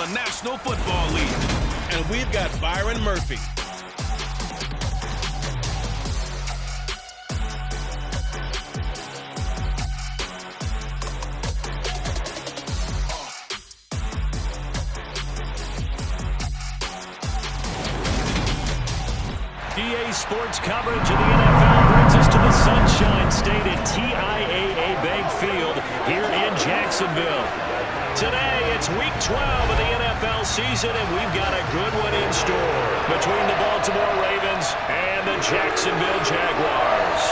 the National Football League. And we've got Byron Murphy. EA Sports coverage of the NFL brings us to the Sunshine State at TIAA Bank Field here in Jacksonville. Today, it's Week 12 of the NFL season, and we've got a good one in store between the Baltimore Ravens and the Jacksonville Jaguars.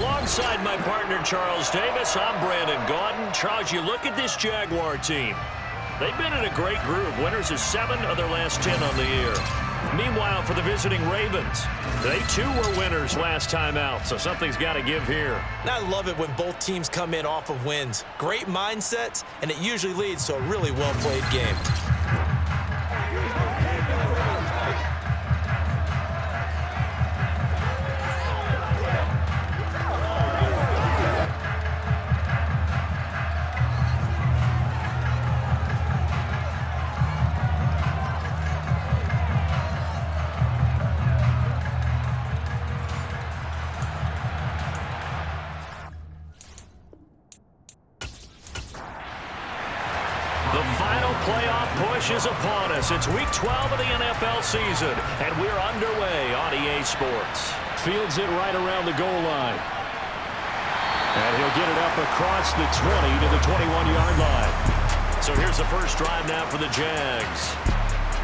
Alongside my partner, Charles Davis, I'm Brandon Gaudin. Charles, you look at this Jaguar team. They've been in a great group. Winners of 7 of their last 10 on the year. Meanwhile, for the visiting Ravens, they too were winners last time out, so something's got to give here. And I love it when both teams come in off of wins. Great mindsets, and it usually leads to a really well-played game. The final playoff push is upon us. It's Week 12 of the NFL season, and we're underway on EA Sports. Fields it right around the goal line. And he'll get it up across the 20 to the 21-yard line. So here's the first drive now for the Jags.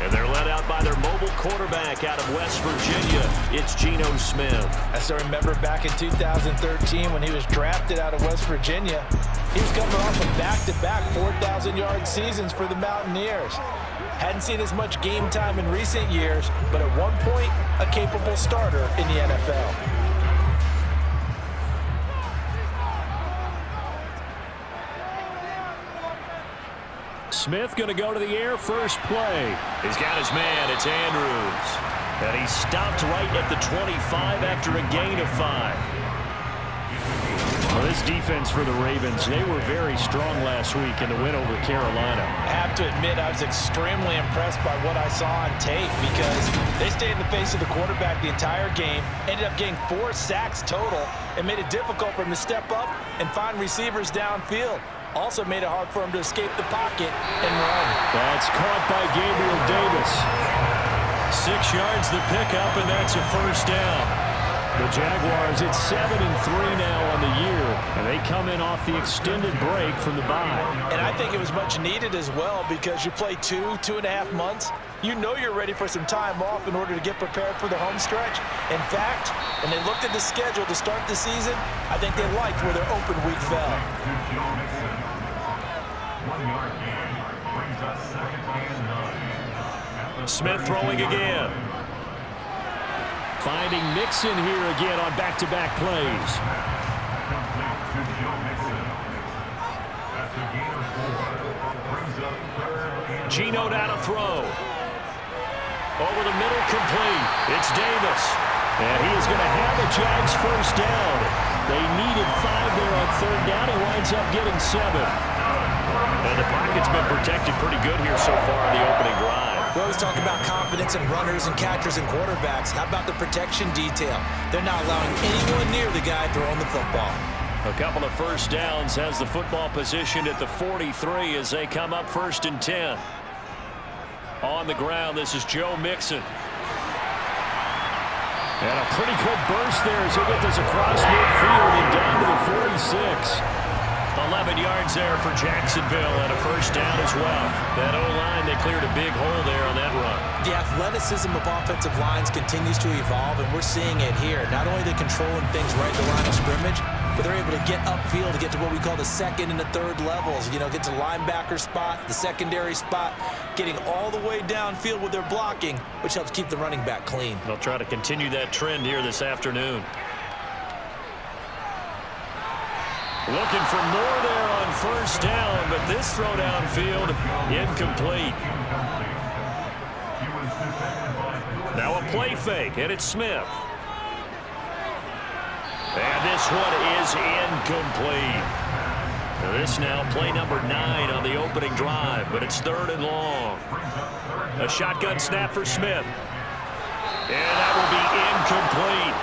And they're led out by their mobile quarterback out of West Virginia. It's Geno Smith. I still remember back in 2013 when he was drafted out of West Virginia. He was coming off of back-to-back 4,000-yard seasons for the Mountaineers. Hadn't seen as much game time in recent years, but at one point, a capable starter in the NFL. Smith going to go to the air first play. He's got his man. It's Andrews. And he stopped right at the 25 after a gain of 5. Well, this defense for the Ravens, they were very strong last week in the win over Carolina. I have to admit, I was extremely impressed by what I saw on tape because they stayed in the face of the quarterback the entire game, ended up getting 4 sacks total, and made it difficult for him to step up and find receivers downfield. Also made it hard for him to escape the pocket and run. That's caught by Gabriel Davis. 6 yards the pickup, and that's a first down. The Jaguars, it's 7-3 now on the year, and they come in off the extended break from the bye. And I think it was much needed as well because you play 2.5 months. You know you're ready for some time off in order to get prepared for the home stretch. In fact, when they looked at the schedule to start the season, I think they liked where their open week fell. Smith throwing again. Finding Mixon here again on back-to-back plays. Geno down to throw. Over the middle, complete. It's Davis. And he is going to have the Jags first down. They needed 5 there on third down. He winds up getting 7. And the pocket's been protected pretty good here so far in the opening drive. We always talk about confidence in runners and catchers and quarterbacks. How about the protection detail? They're not allowing anyone near the guy throwing the football. A couple of first downs, has the football positioned at the 43 as they come up 1st and 10. On the ground, this is Joe Mixon. And a pretty good burst there as he gets this across midfield and down to the 46. 11 yards there for Jacksonville and a first down as well. That O-line, they cleared a big hole there on that run. The athleticism of offensive lines continues to evolve, and we're seeing it here. Not only are they controlling things right at the line of scrimmage, but they're able to get upfield to get to what we call the second and the third levels. You know, get to the linebacker spot, the secondary spot, getting all the way downfield with their blocking, which helps keep the running back clean. They'll try to continue that trend here this afternoon. Looking for more there on first down, but this throw downfield, incomplete. Now a play fake, and it's Smith. And this one is incomplete. This now play number 9 on the opening drive, but it's 3rd and long. A shotgun snap for Smith. And that will be incomplete.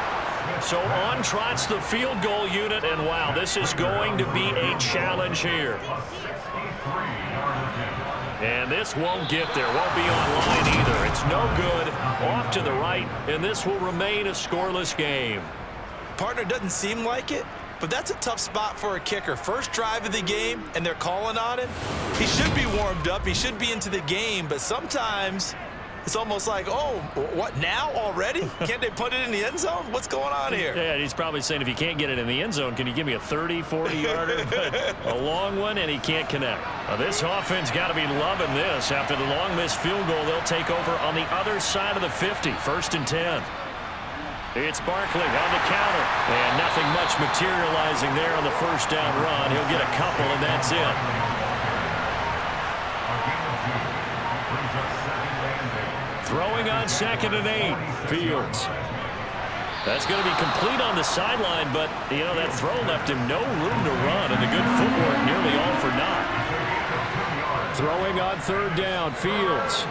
So on trots the field goal unit, and wow, this is going to be a challenge here. And this won't get there, won't be online either. It's no good, off to the right, and this will remain a scoreless game. Partner, doesn't seem like it, but that's a tough spot for a kicker. First drive of the game, and they're calling on him. He should be warmed up. He should be into the game, but sometimes it's almost like, oh, what, now already? Can't they put it in the end zone? What's going on here? Yeah, he's probably saying, if you can't get it in the end zone, can you give me a 30, 40-yarder? A long one, and he can't connect. Now, this offense got to be loving this. After the long missed field goal, they'll take over on the other side of the 50, 1st and 10. It's Barkley on the counter, and nothing much materializing there on the first down run. He'll get a couple, and that's it. Throwing on 2nd and 8. Fields. That's going to be complete on the sideline, but, you know, that throw left him no room to run, and the good footwork nearly all for naught. Throwing on 3rd down. Fields.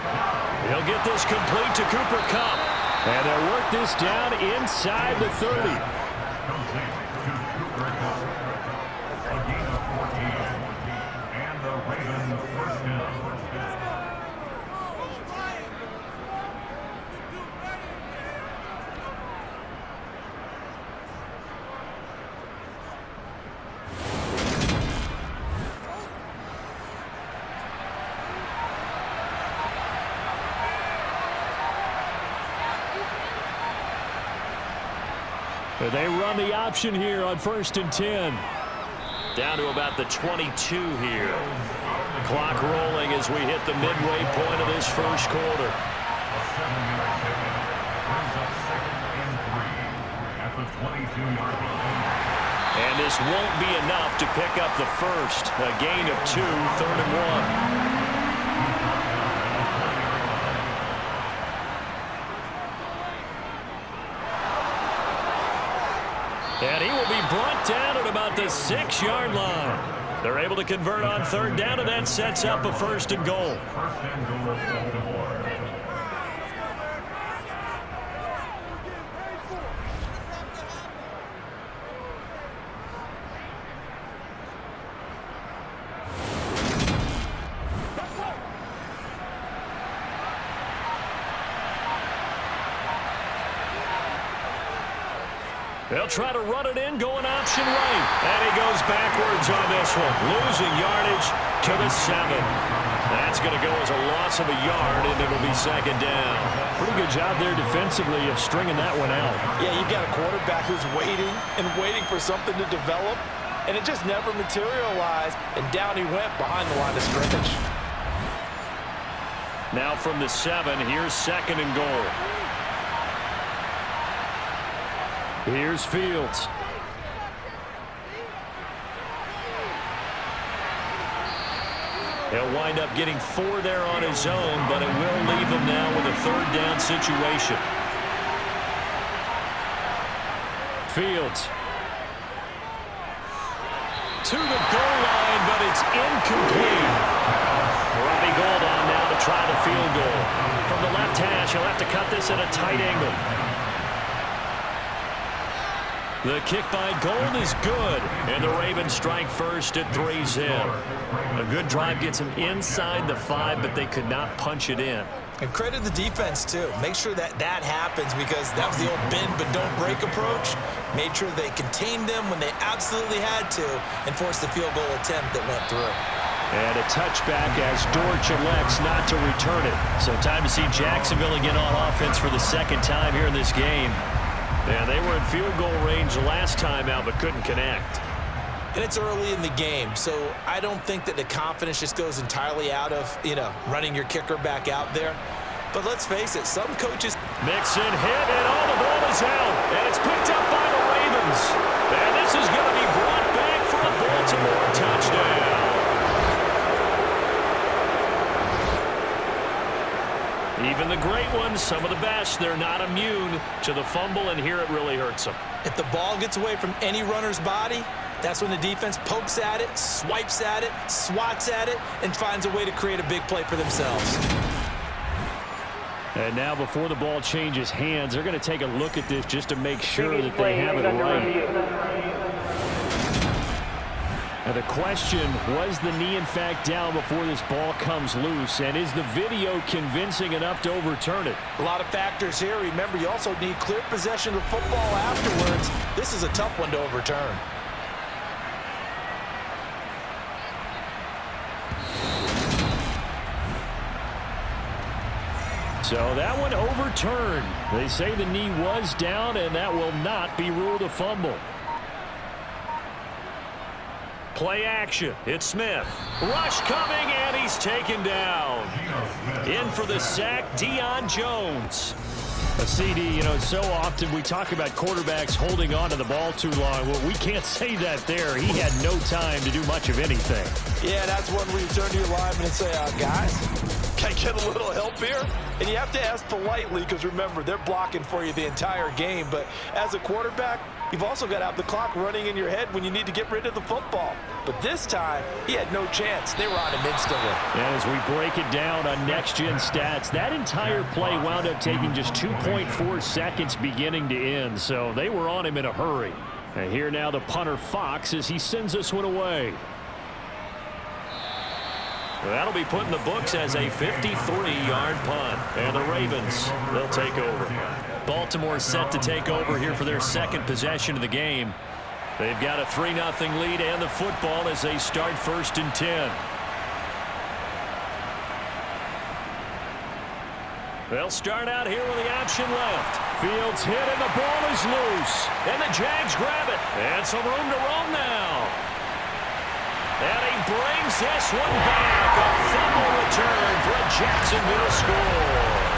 He'll get this complete to Cooper Kupp. And they'll work this down inside the 30. They run the option here on 1st and 10. Down to about the 22 here. Clock rolling as we hit the midway point of this first quarter. And this won't be enough to pick up the first. A gain of 2, 3rd and 1. And he will be brought down at about the 6-yard line. They're able to convert on 3rd down, and that sets up a 1st and goal. They'll try to run it in, going option right. And he goes backwards on this one, losing yardage to the 7. That's going to go as a loss of a yard, and it'll be 2nd down. Pretty good job there defensively of stringing that one out. Yeah, you've got a quarterback who's waiting and waiting for something to develop, and it just never materialized, and down he went behind the line of scrimmage. Now from the 7, here's 2nd and goal. Here's Fields. He'll wind up getting 4 there on his own, but it will leave him now with a 3rd down situation. Fields. To the goal line, but it's incomplete. Robbie Gould on now to try the field goal. From the left hash, he'll have to cut this at a tight angle. The kick by Gould is good, and the Ravens strike first at 3 zip. A good drive gets them inside the 5, but they could not punch it in. And credit the defense, too. Make sure that that happens, because that was the old bend but don't break approach. Made sure they contained them when they absolutely had to and forced the field goal attempt that went through. And a touchback as Dortch elects not to return it. So time to see Jacksonville again on offense for the 2nd time here in this game. Yeah, they were in field goal range the last time out, but couldn't connect. And it's early in the game, so I don't think that the confidence just goes entirely out of, running your kicker back out there. But let's face it, some coaches... Mixon hit, and all the ball is out, and it's picked up by the Ravens. And this is going to be brought back for a Baltimore touchdown. Even the great ones, some of the best, they're not immune to the fumble, and here it really hurts them. If the ball gets away from any runner's body, That's when the defense pokes at it, swipes at it, swats at it, and finds a way to create a big play for themselves. And now before the ball changes hands, they're going to take a look at this just to make sure that they have it right. And the question, was the knee in fact down before this ball comes loose? And is the video convincing enough to overturn it? A lot of factors here. Remember, you also need clear possession of the football afterwards. This is a tough one to overturn. So that one overturned. They say the knee was down, and that will not be ruled a fumble. Play action. It's Smith. Rush coming, and he's taken down. In for the sack, Deion Jones. A CD, you know, so often we talk about quarterbacks holding on to the ball too long. Well, we can't say that there. He had no time to do much of anything. Yeah, that's one where you turn to your lineman and say, guys, can I get a little help here? And you have to ask politely because, remember, they're blocking for you the entire game. But as a quarterback, you've also got to have the clock running in your head when you need to get rid of the football. But this time, he had no chance. They were on him instantly. And as we break it down on next-gen stats, that entire play wound up taking just 2.4 seconds beginning to end. So they were on him in a hurry. And here now the punter Fox as he sends this one away. That'll be put in the books as a 53-yard punt. And the Ravens, they'll take over. Baltimore set to take over here for their second possession of the game. They've got a 3-0 lead and the football as they start 1st and 10. They'll start out here with the option left. Fields hit and the ball is loose. And the Jags grab it. And some room to roam now. And he brings this one back. A fumble return for a Jacksonville score.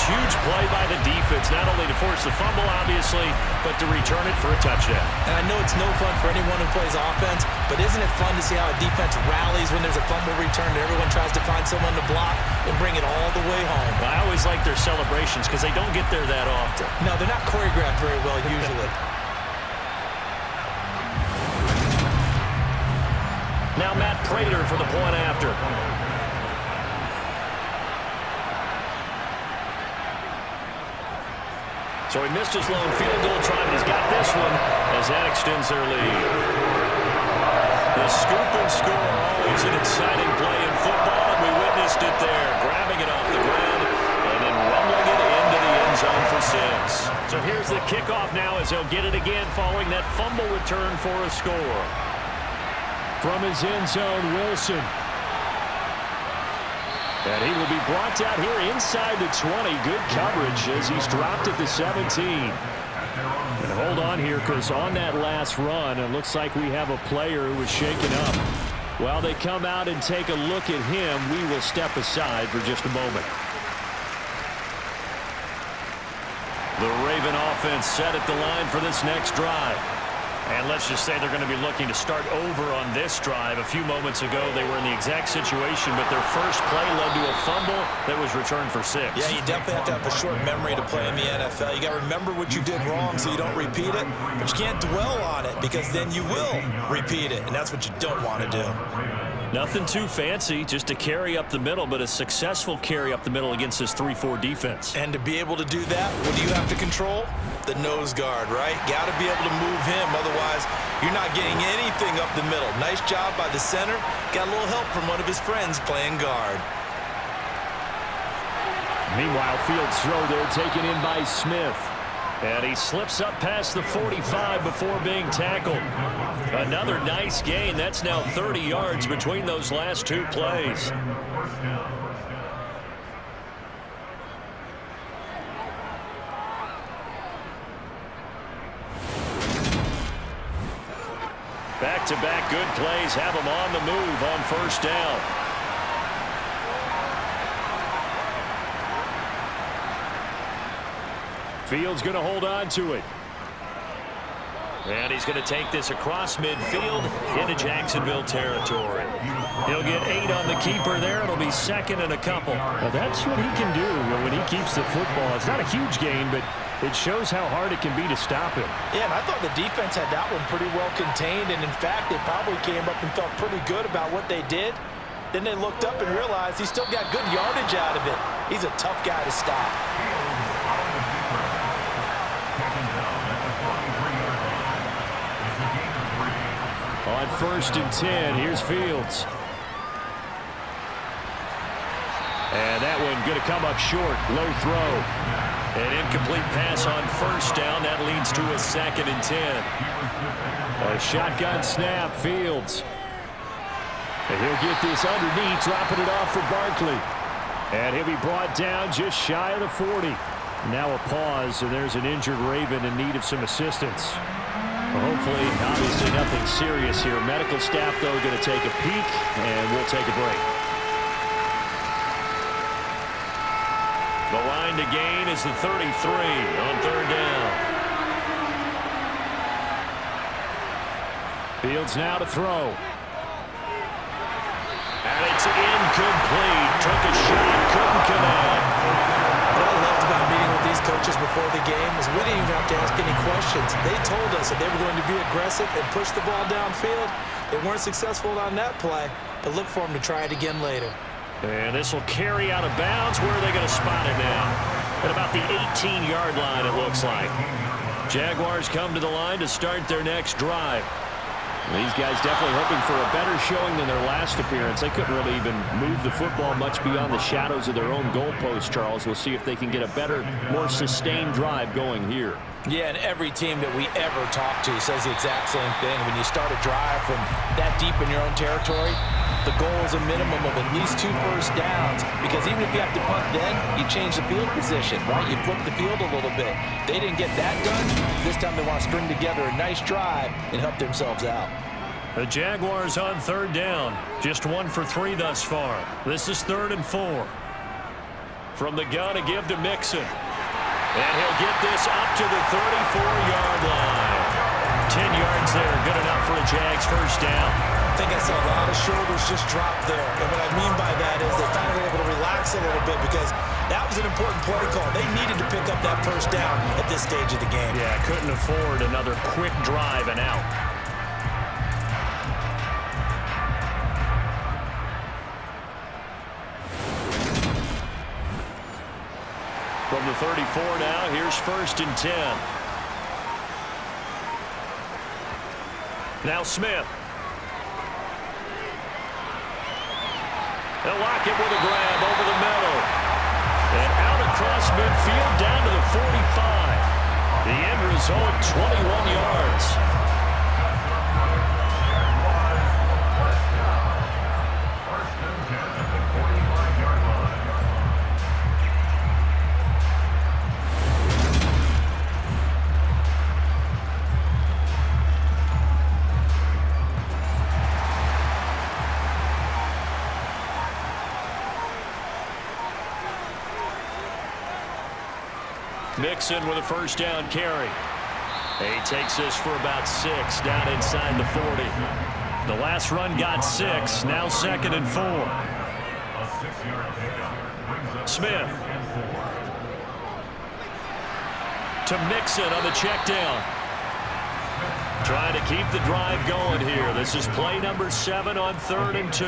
Huge play by the defense, not only to force the fumble, obviously, but to return it for a touchdown. And I know it's no fun for anyone who plays offense, but isn't it fun to see how a defense rallies when there's a fumble return and everyone tries to find someone to block and bring it all the way home? I always like their celebrations because they don't get there that often. No, they're not choreographed very well usually. Now Matt Prater for the point after. So he missed his lone field goal try, but he's got this one as that extends their lead. The scoop and score, always an exciting play in football, and we witnessed it there, grabbing it off the ground and then rumbling it into the end zone for 6. So here's the kickoff now as they'll get it again following that fumble return for a score. From his end zone, Wilson. And he will be brought out here inside the 20. Good coverage as he's dropped at the 17. And hold on here because on that last run, it looks like we have a player who was shaken up. While they come out and take a look at him, we will step aside for just a moment. The Raven offense set at the line for this next drive. And let's just say they're going to be looking to start over on this drive. A few moments ago, they were in the exact situation, but their first play led to a fumble that was returned for 6. Yeah, you definitely have to have a short memory to play in the NFL. You got to remember what you did wrong so you don't repeat it, but you can't dwell on it because then you will repeat it, and that's what you don't want to do. Nothing too fancy, just a carry up the middle, but a successful carry up the middle against this 3-4 defense. And to be able to do that, what do you have to control? The nose guard, right? Got to be able to move him, otherwise you're not getting anything up the middle. Nice job by the center. Got a little help from one of his friends playing guard. Meanwhile, Fields' throw there taken in by Smith. And he slips up past the 45 before being tackled. Another nice gain. That's now 30 yards between those last two plays. Back-to-back good plays have him on the move on first down. Fields going to hold on to it. And he's going to take this across midfield into Jacksonville territory. He'll get 8 on the keeper there. It'll be second and a couple. Well, that's what he can do when he keeps the football. It's not a huge gain, but it shows how hard it can be to stop him. Yeah, and I thought the defense had that one pretty well contained, and in fact, they probably came up and felt pretty good about what they did. Then they looked up and realized he still got good yardage out of it. He's a tough guy to stop. On 1st and 10, here's Fields. And that one going to come up short. Low throw. An incomplete pass on 1st down. That leads to a 2nd and 10. A shotgun snap, Fields. And he'll get this underneath, dropping it off for Barkley. And he'll be brought down just shy of the 40. Now a pause, and there's an injured Raven in need of some assistance. Well, hopefully, obviously nothing serious here. Medical staff, though, going to take a peek, and we'll take a break. The line to gain is the 33 on 3rd down. Fields now to throw. And it's incomplete. Took a shot, couldn't connect. What I loved about meeting with these coaches before the game is we didn't even have to ask any questions. They told us that they were going to be aggressive and push the ball downfield. They weren't successful on that play, but look for them to try it again later. And this will carry out of bounds. Where are they going to spot it now? At about the 18-yard line, it looks like. Jaguars come to the line to start their next drive. These guys definitely hoping for a better showing than their last appearance. They couldn't really even move the football much beyond the shadows of their own goalpost, Charles. We'll see if they can get a better, more sustained drive going here. Yeah, and every team that we ever talk to says the exact same thing. When you start a drive from that deep in your own territory, the goal is a minimum of at least 2 first downs, because even if you have to punt then, you change the field position, right? You flip the field a little bit. They didn't get that done. This time they want to string together a nice drive and help themselves out. The Jaguars on 3rd down. Just 1 for 3 thus far. This is 3rd and 4. From the gun, a give to Mixon. And he'll get this up to the 34-yard line. 10 yards there, good enough for a Jags first down. I think I saw a lot of shoulders just drop there. And what I mean by that is they finally were able to relax a little bit, because that was an important play call. They needed to pick up that first down at this stage of the game. Yeah, couldn't afford another quick drive and out. From the 34 now, here's 1st and 10. Now Smith. They'll lock it with a grab over the middle. And out across midfield down to the 45. The end result, 21 yards. Mixon with a first down carry. He takes this for about 6 down inside the 40. The last run got 6. Now 2nd and 4. Smith. To Mixon on the check down. Trying to keep the drive going here. This is play number 7 on 3rd and 2.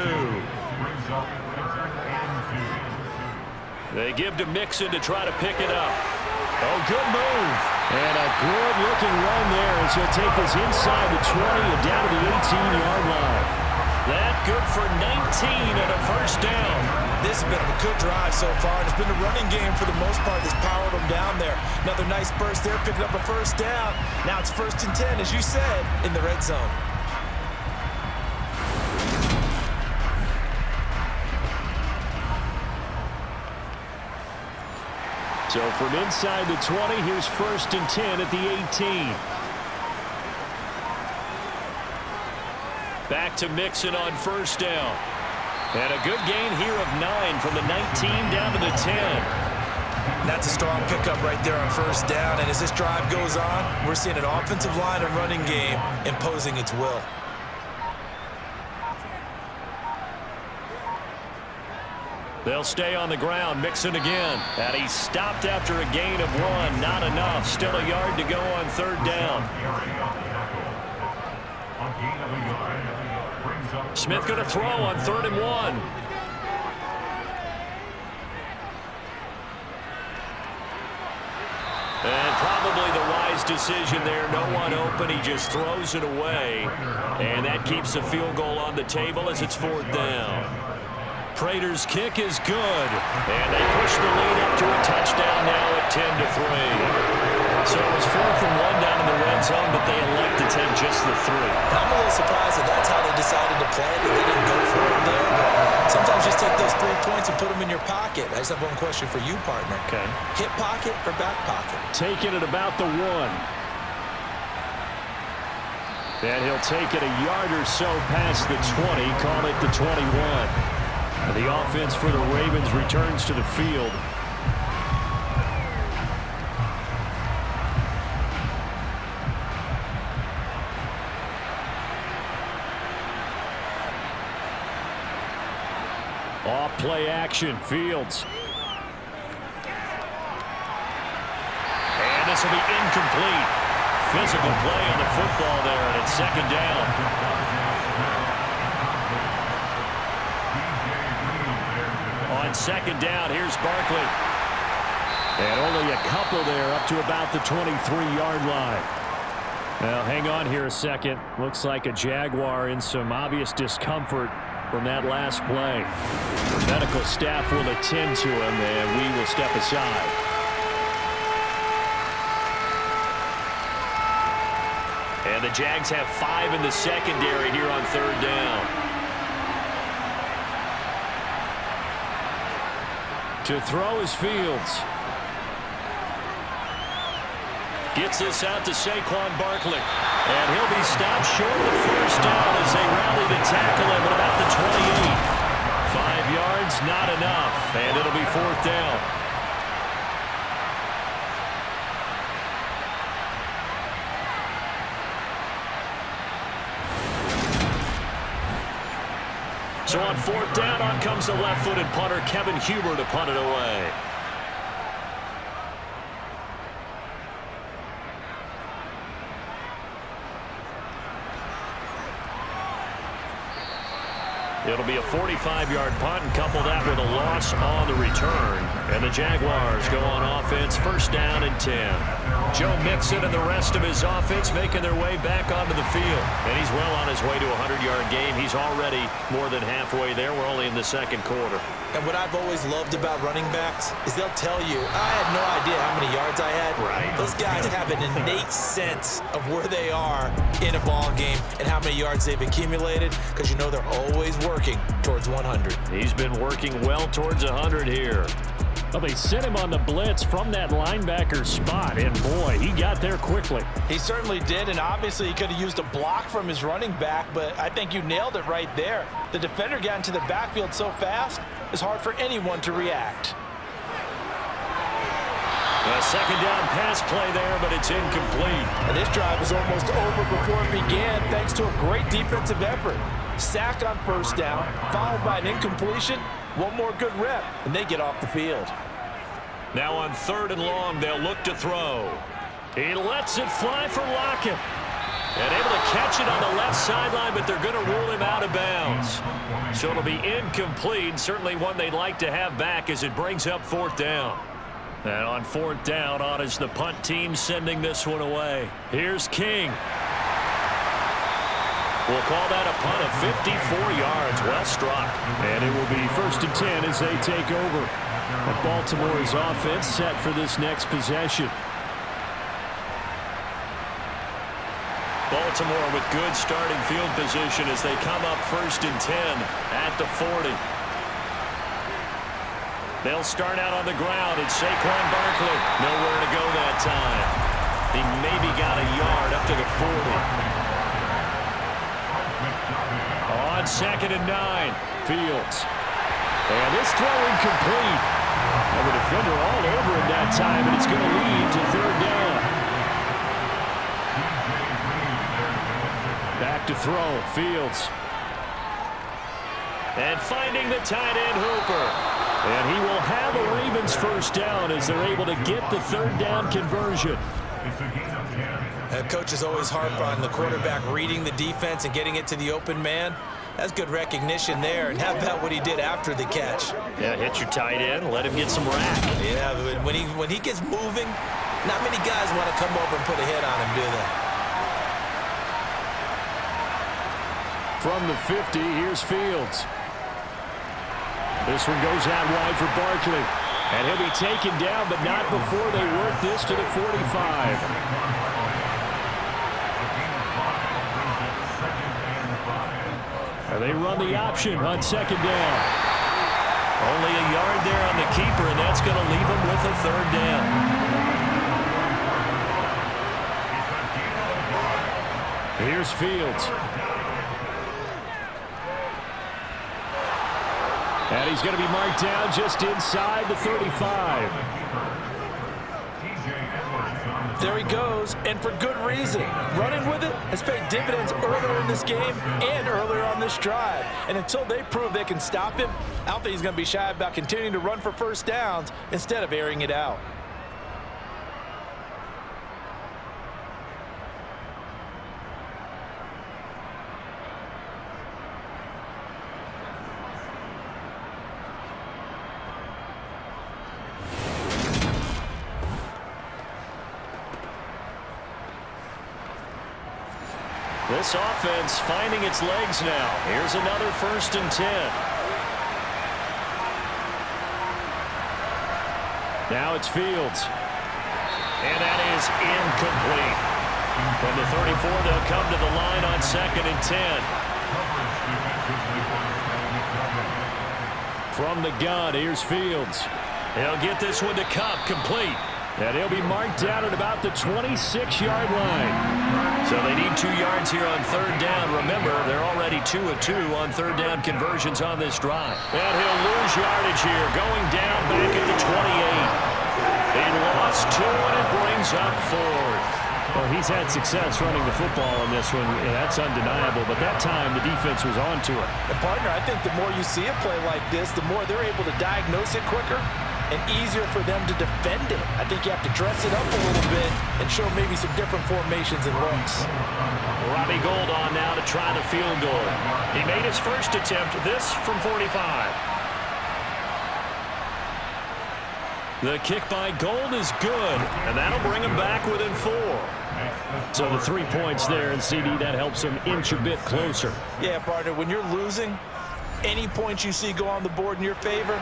They give to Mixon to try to pick it up. Oh, good move. And a good-looking run there as he'll take this inside the 20 and down to the 18-yard line. That good for 19 and a first down. This has been a good drive so far. It's been a running game for the most part that's powered them down there. Another nice burst there, picking up a first down. Now it's 1st and 10, as you said, in the red zone. So from inside the 20, here's 1st and 10 at the 18. Back to Mixon on first down. And a good gain here of 9 from the 19 down to the 10. That's a strong pickup right there on first down. And as this drive goes on, we're seeing an offensive line and running game imposing its will. They'll stay on the ground, Mixon again. And he stopped after a gain of 1. Not enough. Still a yard to go on 3rd down. Smith going to throw on 3rd and 1. And probably the wise decision there. No one open. He just throws it away. And that keeps the field goal on the table as it's 4th down. Prater's kick is good. And they push the lead up to a touchdown now at 10-3. So it was 4th and 1 down in the red zone, but they elect to take just the 3. I'm a little surprised that that's how they decided to play it, that they didn't go for it there. But sometimes just take those 3 points and put them in your pocket. I just have one question for you, partner. Okay. Hip pocket or back pocket? Taking it about the 1. And he'll take it a yard or so past the 20, call it the 21. The offense for the Ravens returns to the field. Off play action, Fields. And this will be incomplete. Physical play on the football there, and it's 2nd down. On 2nd down, here's Barkley. And only a couple there up to about the 23-yard line. Now, hang on here a second. Looks like a Jaguar in some obvious discomfort from that last play. The medical staff will attend to him, and we will step aside. And the Jags have 5 in the secondary here on 3rd down. To throw is Fields. Gets this out to Saquon Barkley. And he'll be stopped short of the 1st down as they rally to tackle him at about the 28. 5 yards, not enough. And it'll be 4th down. So on 4th down, on comes the left-footed punter, Kevin Huber, to punt it away. It'll be a 45-yard punt, and couple that with a loss on the return. And the Jaguars go on offense, 1st down and 10. Joe Mixon and the rest of his offense making their way back onto the field. And he's well on his way to a 100-yard game. He's already more than halfway there. We're only in the 2nd quarter. And what I've always loved about running backs is they'll tell you, I had no idea how many yards I had. Right. Those guys have an innate sense of where they are in a ball game and how many yards they've accumulated, because you know they're always working towards 100. He's been working well towards 100 here. Well, they sent him on the blitz from that linebacker spot, and boy, he got there quickly. He certainly did, and obviously he could have used a block from his running back, but I think you nailed it right there. The defender got into the backfield so fast, it's hard for anyone to react. A 2nd down pass play there, but it's incomplete. And this drive was almost over before it began, thanks to a great defensive effort. Sack on 1st down, followed by an incompletion. One more good rep, and they get off the field. Now on 3rd and long, they'll look to throw. He lets it fly for Lockett. And able to catch it on the left sideline, but they're going to rule him out of bounds. So it'll be incomplete. Certainly one they'd like to have back as it brings up 4th down. And on 4th down, on is the punt team sending this one away. Here's King. We'll call that a punt of 54 yards. Well struck. And it will be 1st and 10 as they take over. And Baltimore's offense set for this next possession. Baltimore with good starting field position as they come up 1st and 10 at the 40. They'll start out on the ground. It's Saquon Barkley. Nowhere to go that time. He maybe got a yard up to the 40. On 2nd and 9, Fields. And this throw incomplete. And the defender all over him that time, and it's going to lead to 3rd down. Back to throw, Fields. And finding the tight end Hooper. And he will have a Ravens first down as they're able to get the third down conversion. Coaches always harp on the quarterback reading the defense and getting it to the open man. That's good recognition there. And how about what he did after the catch? Yeah, hit your tight end, let him get some rack. Yeah, when he gets moving, not many guys want to come over and put a hit on him, do they? From the 50, here's Fields. This one goes out wide for Barkley. And he'll be taken down, but not before they work this to the 45. And they run the option on second down. Only a yard there on the keeper, and that's going to leave him with a third down. Here's Fields. And he's going to be marked down just inside the 35. There he goes, and for good reason. Running with it has paid dividends earlier in this game and earlier on this drive. And until they prove they can stop him, I don't think he's going to be shy about continuing to run for first downs instead of airing it out. This offense finding its legs now. Here's another 1st and 10. Now it's Fields. And that is incomplete. From the 34, they'll come to the line on 2nd and 10. From the gun, here's Fields. He'll get this one to Cup, complete. And he'll be marked down at about the 26-yard line. So they need 2 yards here on third down. Remember, they're already 2 of 2 on third down conversions on this drive. And he'll lose yardage here, going down back at the 28. He lost 2, and it brings up 4th. Well, he's had success running the football in this one. Yeah, that's undeniable. But that time, the defense was on to it. And, partner, I think the more you see a play like this, the more they're able to diagnose it quicker and easier for them to defend it. I think you have to dress it up a little bit and show maybe some different formations and looks. Robbie Gould on now to try the field goal. He made his first attempt, this from 45. The kick by Gould is good, and that'll bring him back within 4. So the 3 points there, and CD, that helps him inch a bit closer. Yeah, partner, when you're losing, any points you see go on the board in your favor,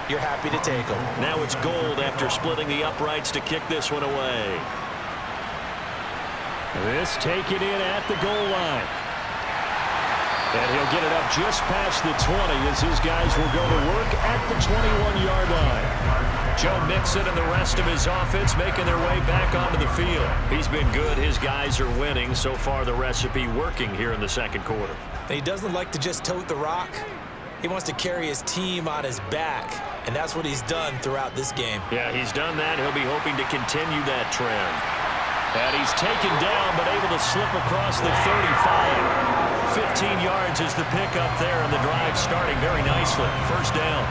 you're happy to take them. Now it's Gould after splitting the uprights to kick this one away. This taken in at the goal line. And he'll get it up just past the 20 as his guys will go to work at the 21-yard line. Joe Mixon and the rest of his offense making their way back onto the field. He's been good. His guys are winning. So far, the recipe working here in the second quarter. He doesn't like to just tote the rock. He wants to carry his team on his back, and that's what he's done throughout this game. Yeah, he's done that. He'll be hoping to continue that trend. And he's taken down, but able to slip across the 35. 15 yards is the pickup there, and the drive starting very nicely. First down.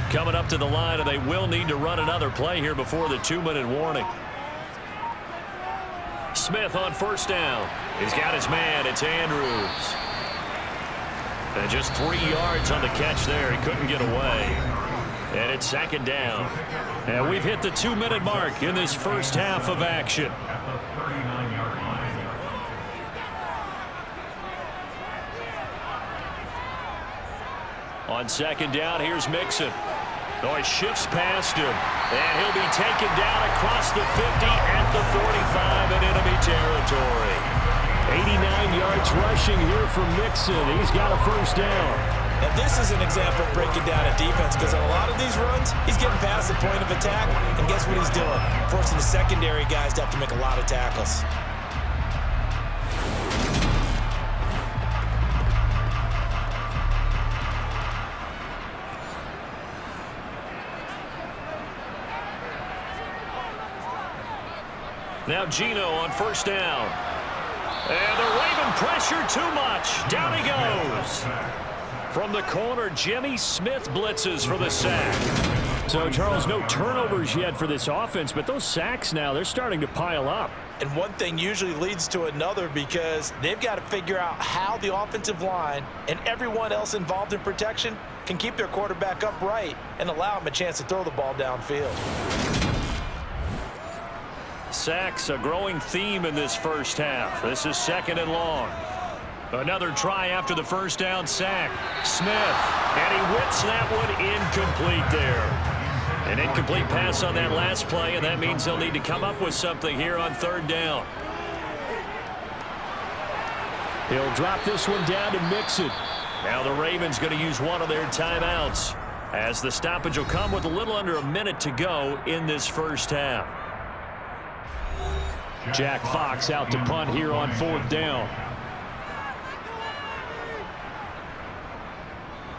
Coming up to the line, and they will need to run another play here before the 2-minute warning. Smith on first down. He's got his man. It's Andrews. And just 3 yards on the catch there. He couldn't get away. And it's second down. And we've hit the 2-minute mark in this first half of action. On second down, here's Mixon. Oh, he shifts past him. And he'll be taken down across the 50 at the 45 in enemy territory. 89 yards rushing here from Mixon. He's got a first down. Now, this is an example of breaking down a defense, because on a lot of these runs, he's getting past the point of attack, and guess what he's doing? Forcing the secondary guys to have to make a lot of tackles. Now Gino on first down. And the Raven pressure too much. Down he goes. From the corner, Jimmy Smith blitzes for the sack. So, Charles, no turnovers yet for this offense, but those sacks now, they're starting to pile up. And one thing usually leads to another because they've got to figure out how the offensive line and everyone else involved in protection can keep their quarterback upright and allow him a chance to throw the ball downfield. Sacks, a growing theme in this first half. This is second and long. Another try after the first down sack. Smith, and he whips that one incomplete there. An incomplete pass on that last play, and that means they'll need to come up with something here on third down. He'll drop this one down to mix it. Now the Ravens going to use one of their timeouts, as the stoppage will come with a little under a minute to go in this first half. Jack Fox out to punt here on fourth down.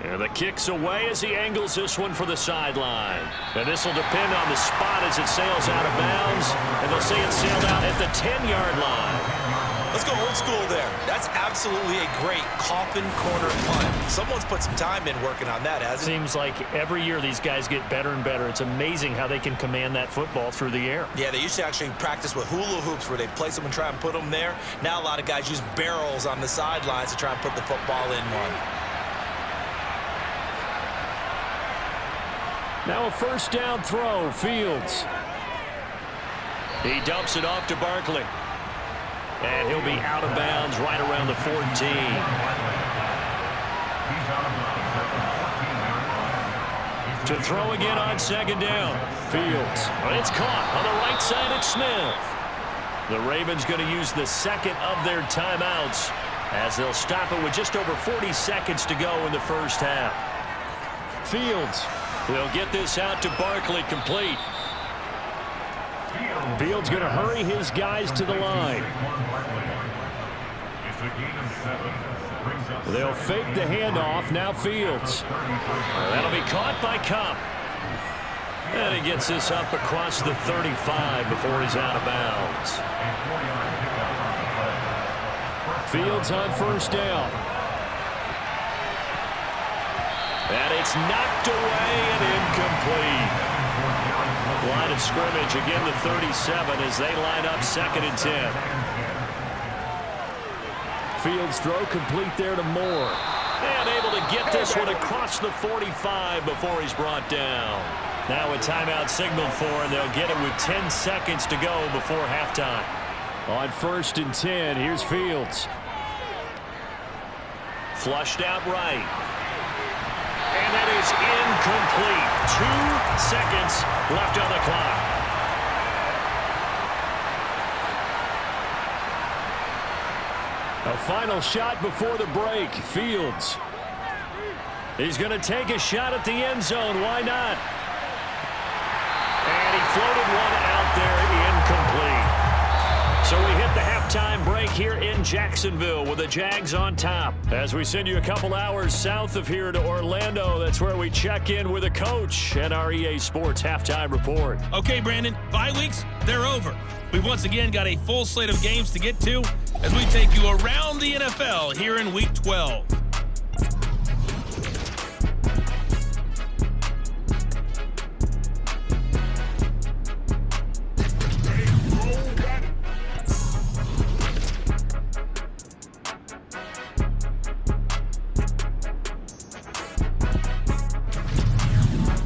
And the kick's away as he angles this one for the sideline. And this will depend on the spot as it sails out of bounds. And they'll say it sailed out at the 10-yard line. Let's go old school there. That's absolutely a great coffin corner punt. Someone's put some time in working on that, hasn't it? Seems like every year these guys get better and better. It's amazing how they can command that football through the air. Yeah, they used to actually practice with hula hoops where they place them and try and put them there. Now a lot of guys use barrels on the sidelines to try and put the football in one. Now a first down throw, Fields. He dumps it off to Barkley. And he'll be out of bounds right around the 14. To throw again on second down. Fields. It's caught on the right side. It's Smith. The Ravens going to use the second of their timeouts as they'll stop it with just over 40 seconds to go in the first half. Fields. They'll get this out to Barkley, complete. Fields going to hurry his guys to the line. They'll fake the handoff. Now Fields. That'll be caught by Cup. And he gets this up across the 35 before he's out of bounds. Fields on first down. And it's knocked away and incomplete. Line of scrimmage, again the 37 as they line up second and 10. Fields throw complete there to Moore. And able to get this one across the 45 before he's brought down. Now a timeout signaled for, and they'll get it with 10 seconds to go before halftime. On first and 10, here's Fields. Flushed out right. And that is incomplete. 2 seconds left on the clock. A final shot before the break. Fields. He's going to take a shot at the end zone. Why not? And he floated one out there incomplete. So we hit the halftime break here in Jacksonville with the Jags on top. As we send you a couple hours south of here to Orlando, that's where we check in with a coach at our EA Sports Halftime Report. Okay, Brandon, bye weeks, they're over. We've once again got a full slate of games to get to as we take you around the NFL here in Week 12.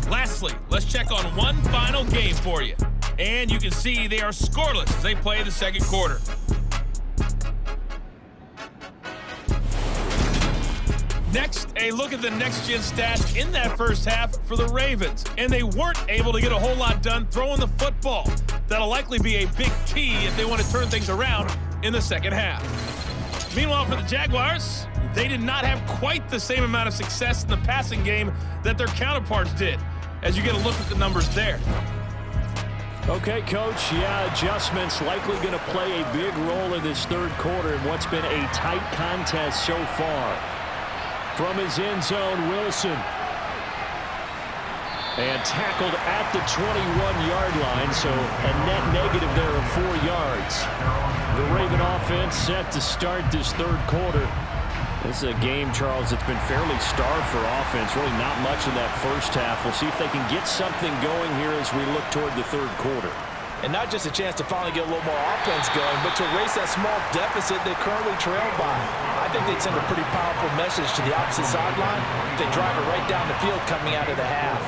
Lastly, let's check on one final game for you. And you can see they are scoreless as they play the second quarter. Next, a look at the next-gen stats in that first half for the Ravens. And they weren't able to get a whole lot done throwing the football. That'll likely be a big key if they want to turn things around in the second half. Meanwhile, for the Jaguars, they did not have quite the same amount of success in the passing game that their counterparts did, as you get a look at the numbers there. Okay, Coach, yeah, adjustments likely going to play a big role in this third quarter in what's been a tight contest so far. From his end zone, Wilson. And tackled at the 21-yard line, so a net negative there of 4 yards. The Raven offense set to start this third quarter. This is a game, Charles, that's been fairly starved for offense. Really not much in that first half. We'll see if they can get something going here as we look toward the third quarter. And not just a chance to finally get a little more offense going, but to erase that small deficit they currently trail by. I think they'd send a pretty powerful message to the opposite sideline if they drive it right down the field coming out of the half.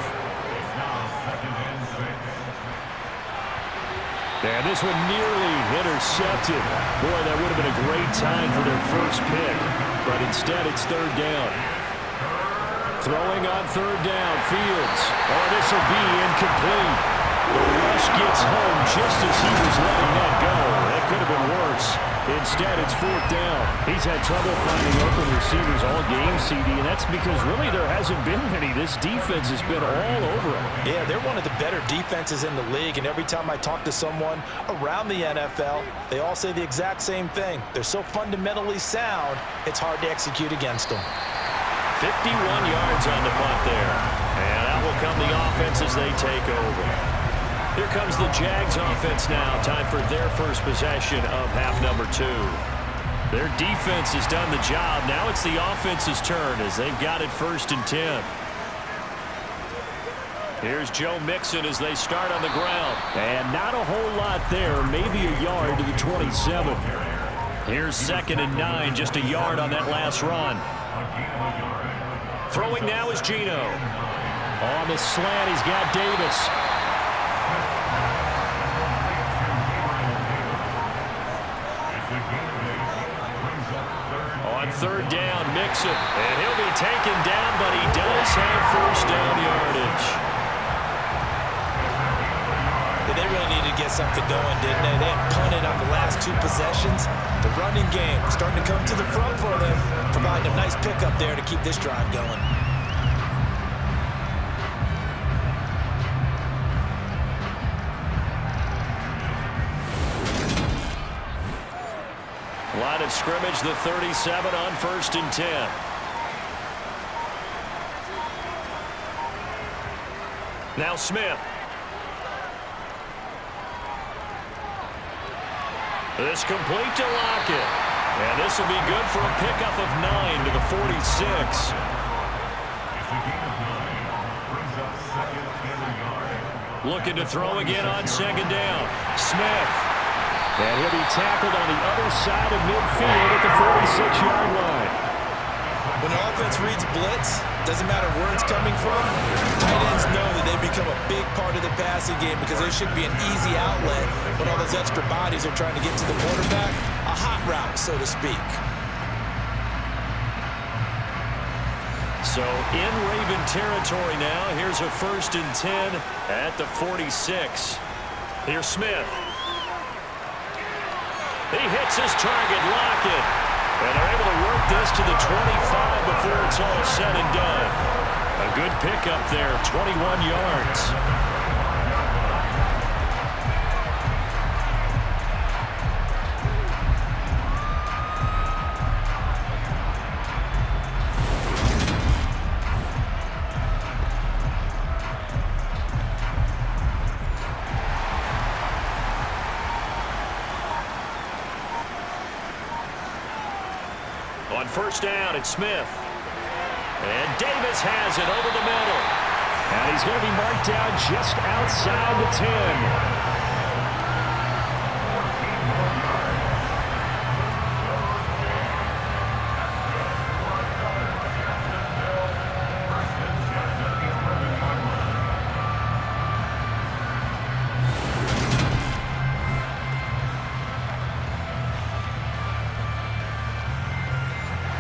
And this one nearly intercepted. Boy, that would have been a great time for their first pick. But instead, it's third down. Throwing on third down, Fields. Oh, this will be incomplete. The rush gets home just as he was letting that go. That could have been worse. Instead, it's fourth down. He's had trouble finding open receivers all game, CD, and that's because really there hasn't been many. This defense has been all over him. Yeah, they're one of the better defenses in the league, and every time I talk to someone around the NFL, they all say the exact same thing. They're so fundamentally sound, it's hard to execute against them. 51 yards on the punt there. And out will come the offense as they take over. Here comes the Jags offense now. Time for their first possession of half number 2. Their defense has done the job. Now it's the offense's turn as they've got it 1st and 10. Here's Joe Mixon as they start on the ground. And not a whole lot there. Maybe a yard to the 27. Here's 2nd and 9. Just a yard on that last run. Throwing now is Geno. On the slant, he's got Davis. On third down, Mixon. And he'll be taken down, but he does have first down yardage. They really needed to get something going, didn't they? They had punted on the last 2 possessions. The running game starting to come to the front for them, providing a nice pickup there to keep this drive going. Line of scrimmage, the 37 on 1st and 10. Now Smith. This complete to Lockett. And this will be good for a pickup of 9 to the 46. Looking to throw again on 2nd down. Smith. And he'll be tackled on the other side of midfield at the 46-yard line. When the offense reads blitz, doesn't matter where it's coming from, tight ends know that they become a big part of the passing game because there should be an easy outlet when all those extra bodies are trying to get to the quarterback. A hot route, so to speak. So in Raven territory now. Here's a 1st and 10 at the 46. Here's Smith. He hits his target, Lockett. And they're able to work this to the 25 before it's all said and done. A good pickup there, 21 yards. On 1st down, it's Smith. And Davis has it over the middle. And he's going to be marked down just outside the 10.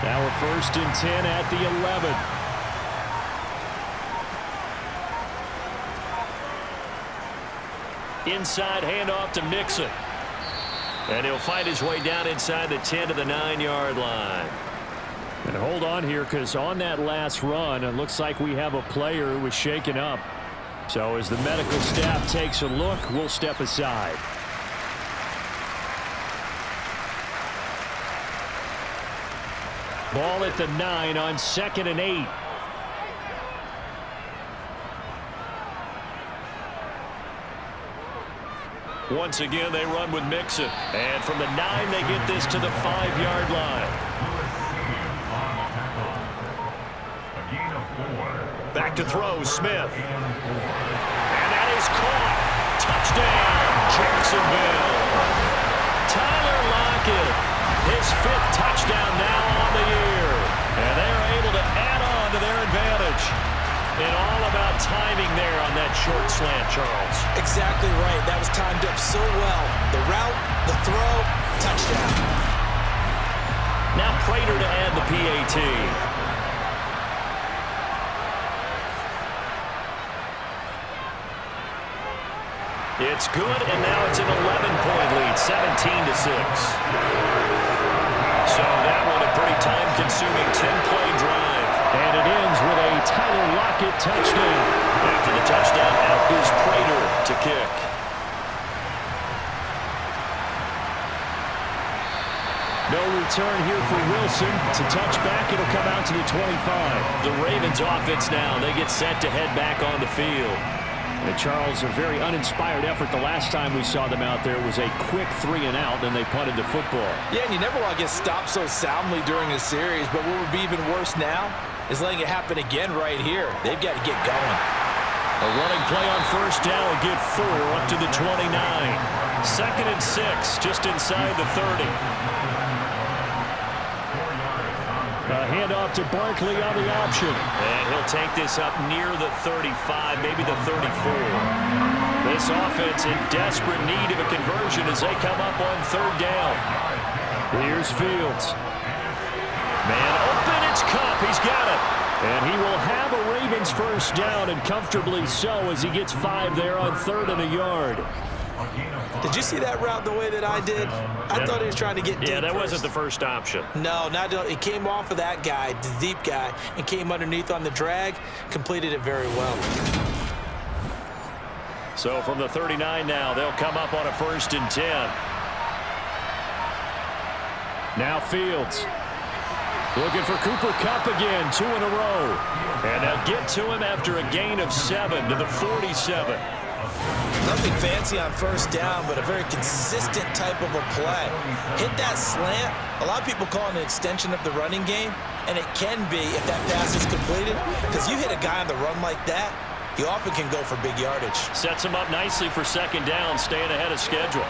Now a 1st and 10 at the 11. Inside handoff to Mixon. And he'll find his way down inside the 10 to the 9-yard line. And hold on here, because on that last run, it looks like we have a player who was shaken up. So as the medical staff takes a look, we'll step aside. Ball at the 9 on 2nd and 8. Once again, they run with Mixon. And from the 9, they get this to the 5-yard line. Back to throw, Smith. And that is caught. Touchdown, Jacksonville. Tyler Lockett, his 5th touchdown now on the year. And they are able to add on to their advantage. And all about timing there on that short slant, Charles. Exactly right. That was timed up so well. The route, the throw, touchdown. Now Prater to add the PAT. It's good, and now it's an 11-point lead, 17-6. So that one a pretty time-consuming 10-play drive. And it ends with a Tyler Lockett touchdown. After the touchdown, out is Prater to kick. No return here for Wilson. To touch back, it'll come out to the 25. The Ravens offense now, they get set to head back on the field. And Charles, a very uninspired effort. The last time we saw them out there was a quick 3-and-out, then they punted the football. Yeah, and you never want to get stopped so soundly during a series, but what would be even worse now is letting it happen again right here. They've got to get going. A running play on first down will get 4 up to the 29. 2nd and 6, just inside the 30. A handoff to Barkley on the option. And he'll take this up near the 35, maybe the 34. This offense in desperate need of a conversion as they come up on 3rd down. Here's Fields. Man open, it's Cup. He's got it. And he will have a Ravens first down, and comfortably so, as he gets 5 there on 3rd and a yard. Did you see that route the way that I did? I thought he was trying to get deep. Yeah, that first. wasn't the first option. No, it came off of that guy, the deep guy, and came underneath on the drag, completed it very well. So from the 39 now, they'll come up on a 1st and 10. Now Fields. Looking for Cooper Kupp again, 2 in a row. And they'll get to him after a gain of 7 to the 47. Nothing fancy on first down, but a very consistent type of a play. Hit that slant. A lot of people call it an extension of the running game, and it can be if that pass is completed, because you hit a guy on the run like that, you often can go for big yardage. Sets him up nicely for 2nd down, staying ahead of schedule.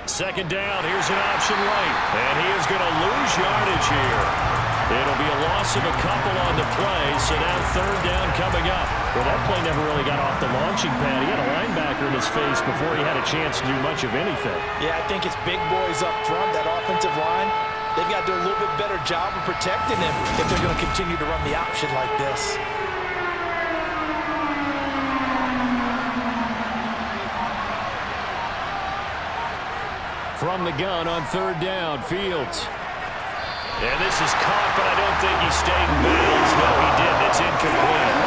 2nd down, here's an option right, and he is going to lose yardage here. It'll be a loss of a couple on the play, so now 3rd down coming up. Well, that play never really got off the launching pad. He had a linebacker in his face before he had a chance to do much of anything. Yeah, I think it's big boys up front, that offensive line. They've got to do a little bit better job of protecting him if they're going to continue to run the option like this. From the gun on 3rd down, Fields. And this is caught, but I don't think he stayed in bounds. No, he didn't. It's incomplete.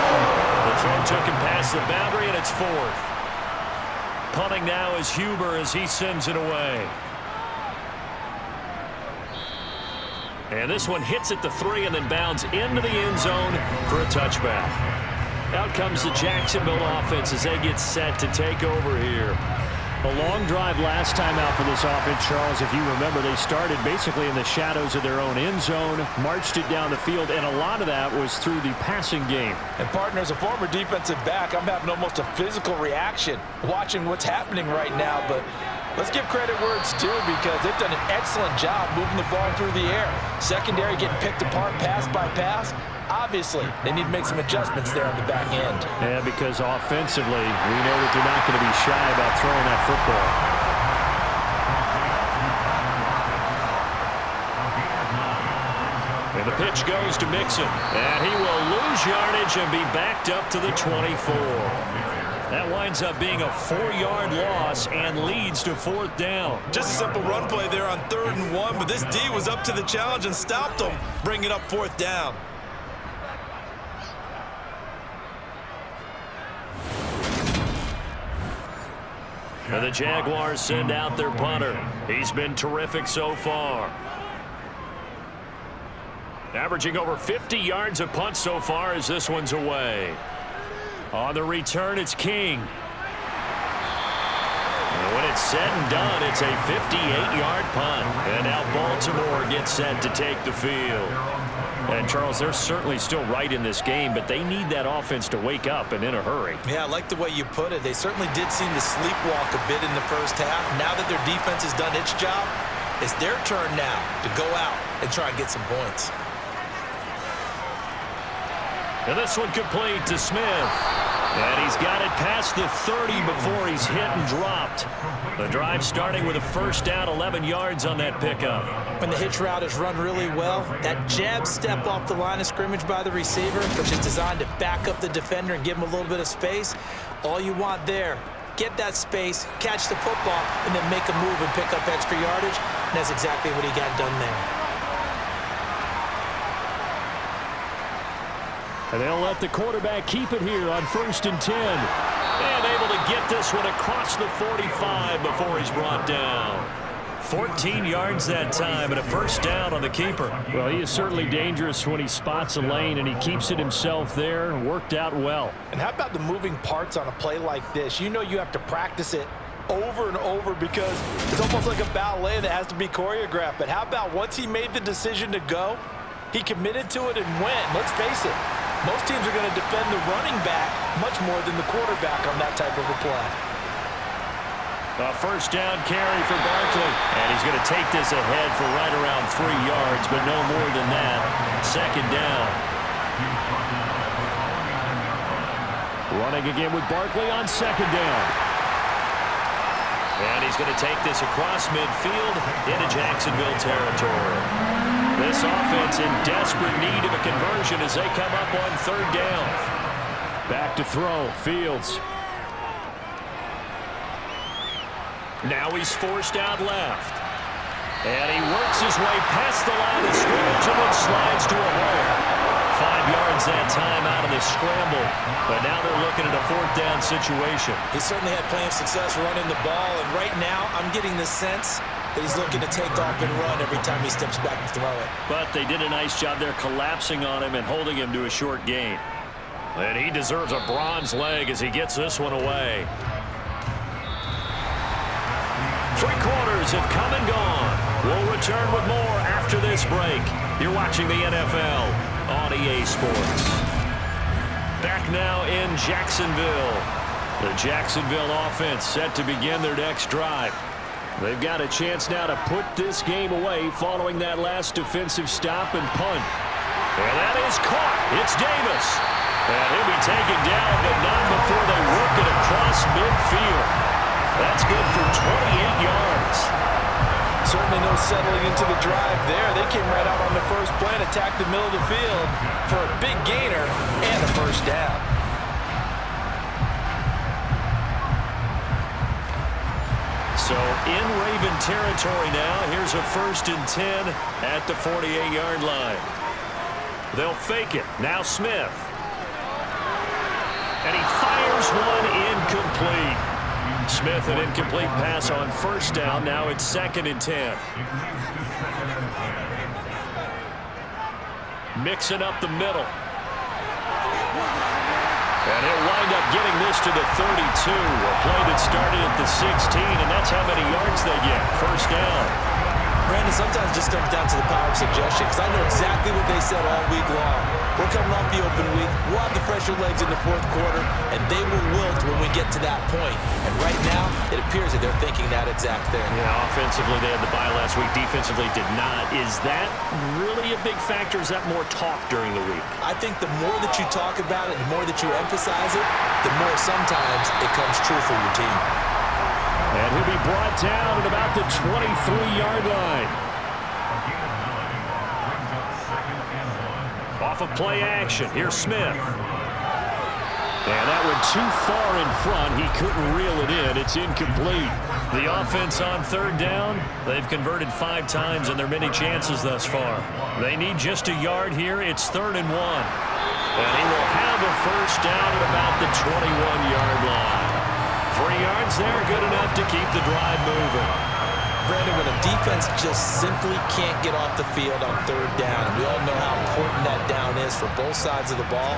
The throw took him past the boundary, and it's 4th. Punting now is Huber as he sends it away. And this one hits at the 3 and then bounds into the end zone for a touchback. Out comes the Jacksonville offense as they get set to take over here. A long drive last time out for this offense, Charles. If you remember, they started basically in the shadows of their own end zone, marched it down the field, and a lot of that was through the passing game. And partner, as a former defensive back, I'm having almost a physical reaction watching what's happening right now. But let's give credit where it's due, because they've done an excellent job moving the ball through the air. Secondary getting picked apart pass by pass. Obviously, they need to make some adjustments there on the back end. Yeah, because offensively, we know that they're not going to be shy about throwing that football. And the pitch goes to Mixon. And he will lose yardage and be backed up to the 24. That winds up being a 4-yard loss and leads to 4th down. Just a simple run play there on 3rd and 1, but this D was up to the challenge and stopped them, bringing up 4th down. And the Jaguars send out their punter. He's been terrific so far. Averaging over 50 yards a punt so far as this one's away. On the return, it's King. And when it's said and done, it's a 58-yard punt. And now Baltimore gets set to take the field. And, Charles, they're certainly still right in this game, but they need that offense to wake up and in a hurry. Yeah, I like the way you put it. They certainly did seem to sleepwalk a bit in the first half. Now that their defense has done its job, it's their turn now to go out and try and get some points. And this one complete to Smith. And he's got it past the 30 before he's hit and dropped. The drive starting with a first down, 11 yards on that pickup. When the hitch route is run really well, that jab step off the line of scrimmage by the receiver, which is designed to back up the defender and give him a little bit of space, all you want there, get that space, catch the football, and then make a move and pick up extra yardage. And that's exactly what he got done there. And they'll let the quarterback keep it here on 1st and 10. And able to get this one across the 45 before he's brought down. 14 yards that time and a first down on the keeper. Well, he is certainly dangerous when he spots a lane, and he keeps it himself there. Worked out well. And how about the moving parts on a play like this? You know you have to practice it over and over because it's almost like a ballet that has to be choreographed. But how about once he made the decision to go, he committed to it and went. Let's face it. Most teams are going to defend the running back much more than the quarterback on that type of a play. A first down carry for Barkley. And he's going to take this ahead for right around 3 yards, but no more than that. Second down. Running again with Barkley on second down. And he's going to take this across midfield into Jacksonville territory. This offense in desperate need of a conversion as they come up on third down. Back to throw, Fields. Now he's forced out left. And he works his way past the line of scrimmage and then slides to a hole. 5 yards that time out of the scramble. But now they're looking at a fourth down situation. He certainly had plenty of success running the ball, and right now I'm getting the sense that he's looking to take off and run every time he steps back to throw it. But they did a nice job there collapsing on him and holding him to a short gain. And he deserves a bronze leg as he gets this one away. 3 quarters have come and gone. We'll return with more after this break. You're watching the NFL on EA Sports. Back now in Jacksonville. The Jacksonville offense set to begin their next drive. They've got a chance now to put this game away following that last defensive stop and punt. And that is caught. It's Davis. And he'll be taken down, but not before they work it across midfield. That's good for 28 yards. Certainly no settling into the drive there. They came right out on the first play and attacked the middle of the field for a big gainer and a first down. So in Raven territory now, here's a 1st and 10 at the 48-yard line. They'll fake it. Now Smith. And he fires one incomplete. Smith, an incomplete pass on first down. Now it's 2nd and 10. Mixing up the middle. And he'll wind up getting this to the 32. A play that started at the 16, and that's how many yards they get. First down. Brandon, sometimes it just comes down to the power of suggestion, because I know exactly what they said all week long. We're coming off the open week. We'll have the fresher legs in the 4th quarter, and they will wilt when we get to that point. And right now, it appears that they're thinking that exact thing. Yeah, offensively, they had the bye last week. Defensively, did not. Is that really a big factor? Is that more talk during the week? I think the more that you talk about it, the more that you emphasize it, the more sometimes it comes true for your team. And he'll be brought down at about the 23-yard line. Off of play action. Here's Smith. And that went too far in front. He couldn't reel it in. It's incomplete. The offense on third down, they've converted 5 times in their many chances thus far. They need just a yard here. It's 3rd and 1. And he will have a first down at about the 21-yard line. 3 yards there, good enough to keep the drive moving. Brandon, when a defense just simply can't get off the field on third down, and we all know how important that down is for both sides of the ball,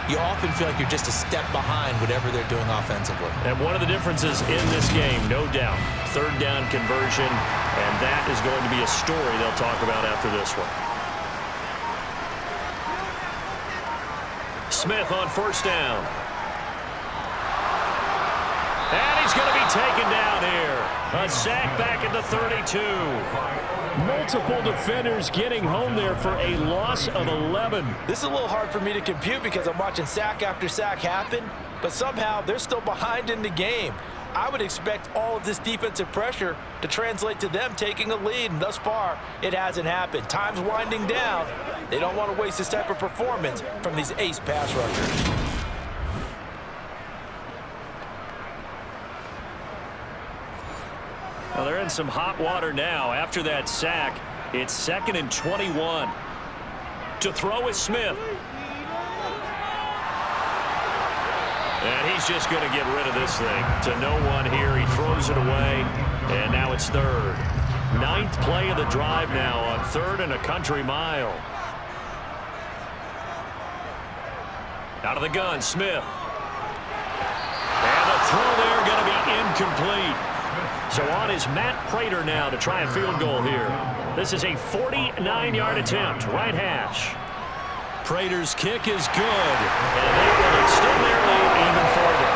you often feel like you're just a step behind whatever they're doing offensively. And one of the differences in this game, no doubt, third down conversion, and that is going to be a story they'll talk about after this one. Smith on first down. And he's going to be taken down here. A sack back at the 32. Multiple defenders getting home there for a loss of 11. This is a little hard for me to compute because I'm watching sack after sack happen, but somehow they're still behind in the game. I would expect all of this defensive pressure to translate to them taking a lead, and thus far, it hasn't happened. Time's winding down. They don't want to waste this type of performance from these ace pass rushers. Well, they're in some hot water now. After that sack, it's 2nd and 21. To throw is Smith. And he's just going to get rid of this thing. To no one here. He throws it away. And now it's 3rd. 9th play of the drive now on 3rd and a country mile. Out of the gun, Smith. And the throw there going to be incomplete. So on is Matt Prater now to try a field goal here. This is a 49-yard attempt, right hash. Prater's kick is good, and they will extend their lead even further.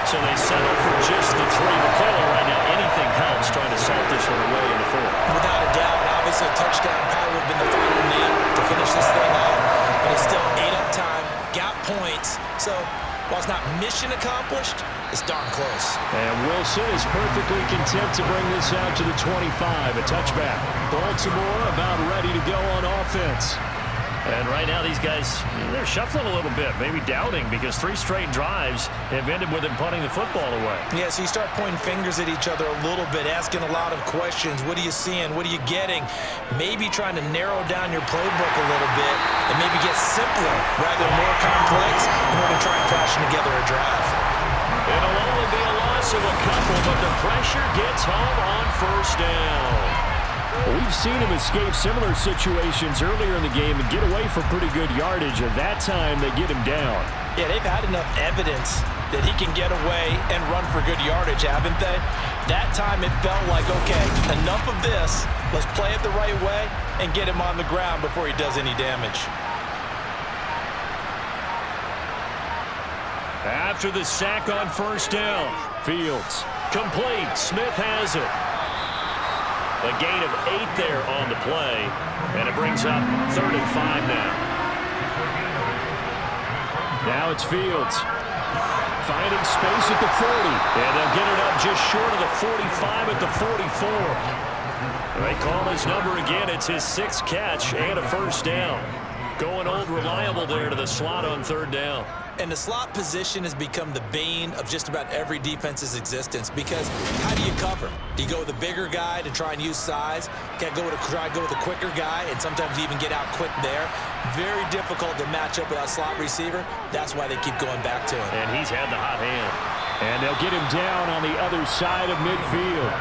So they settle for just the 3. But clearly right now, anything helps trying to salt this one away in the 4th. Without a doubt, obviously a touchdown probably would have been the final nail to finish this thing off. But it's still ate up time, got points. So while it's not mission accomplished, it's darn close. And Wilson is perfectly content to bring this out to the 25, a touchback. Baltimore about ready to go on offense. And right now these guys, they're shuffling a little bit, maybe doubting, because 3 straight drives have ended with them punting the football away. Yeah, so you start pointing fingers at each other a little bit, asking a lot of questions. What are you seeing? What are you getting? Maybe trying to narrow down your playbook a little bit and maybe get simpler rather than more complex in order to try and fashion together a drive. It'll only be a loss of a couple, but the pressure gets home on first down. We've seen him escape similar situations earlier in the game and get away for pretty good yardage, and that time they get him down. Yeah, they've had enough evidence that he can get away and run for good yardage, haven't they? That time it felt like, okay, enough of this. Let's play it the right way and get him on the ground before he does any damage. After the sack on first down, Fields complete. Smith has it. A gain of 8 there on the play, and it brings up 3rd and 5 now. Now it's Fields finding space at the 40. And they'll get it up just short of the 45 at the 44. They call his number again. It's his 6th catch and a first down. Going old reliable there to the slot on 3rd down. And the slot position has become the bane of just about every defense's existence, because how do you cover? Do you go with a bigger guy to try and use size? Can't try and go with a quicker guy, and sometimes you even get out quick there. Very difficult to match up with that slot receiver. That's why they keep going back to him. And he's had the hot hand. And they'll get him down on the other side of midfield.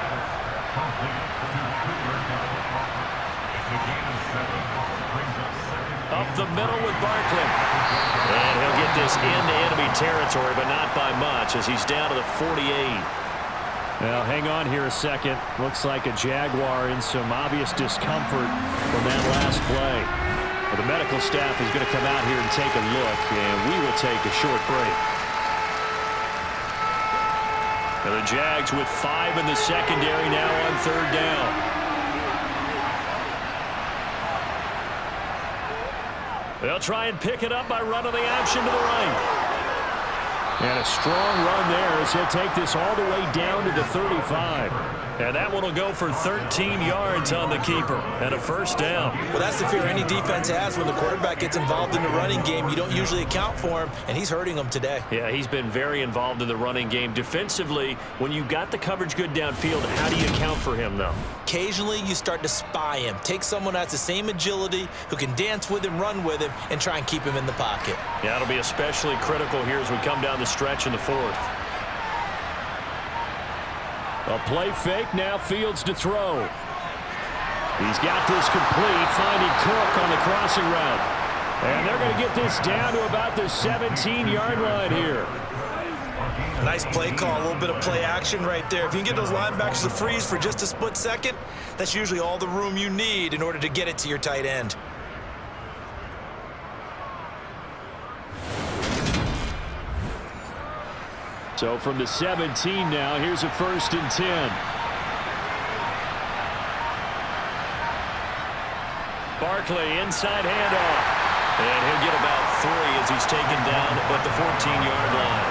Up the middle with Barkley. And he'll get this into enemy territory, but not by much, as he's down to the 48. Now, hang on here a second. Looks like a Jaguar in some obvious discomfort from that last play. Well, the medical staff is going to come out here and take a look, and we will take a short break. Now the Jags with 5 in the secondary now on 3rd down. They'll try and pick it up by running the option to the right. And a strong run there as he'll take this all the way down to the 35. And that one will go for 13 yards on the keeper and a first down. Well, that's the fear any defense has when the quarterback gets involved in the running game. You don't usually account for him, and he's hurting them today. Yeah, he's been very involved in the running game. Defensively, when you got the coverage good downfield, how do you account for him, though? Occasionally, you start to spy him. Take someone who has the same agility, who can dance with him, run with him, and try and keep him in the pocket. Yeah, it'll be especially critical here as we come down the stretch in the 4th. A play fake, now Fields to throw. He's got this complete, finding Cook on the crossing route. And they're going to get this down to about the 17-yard line here. Nice play call, a little bit of play action right there. If you can get those linebackers to freeze for just a split second, that's usually all the room you need in order to get it to your tight end. So from the 17 now, here's a 1st and 10. Barkley, inside handoff. And he'll get about 3 as he's taken down at the 14-yard line.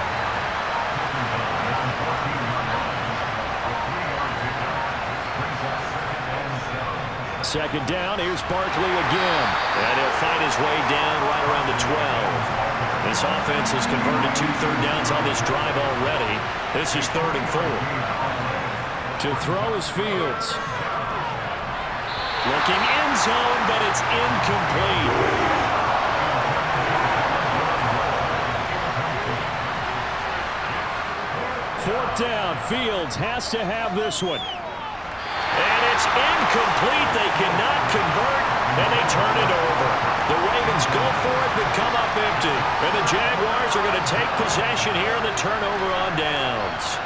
Second down, here's Barkley again. And he'll fight his way down right around the 12. This offense has converted 2 third downs on this drive already. This is 3rd and 4. To throw is Fields. Looking end zone, but it's incomplete. Fourth down, Fields has to have this one. And it's incomplete. They cannot convert, and they turn it over. The Ravens go for it, but come up empty. And the Jaguars are going to take possession here in the turnover on downs.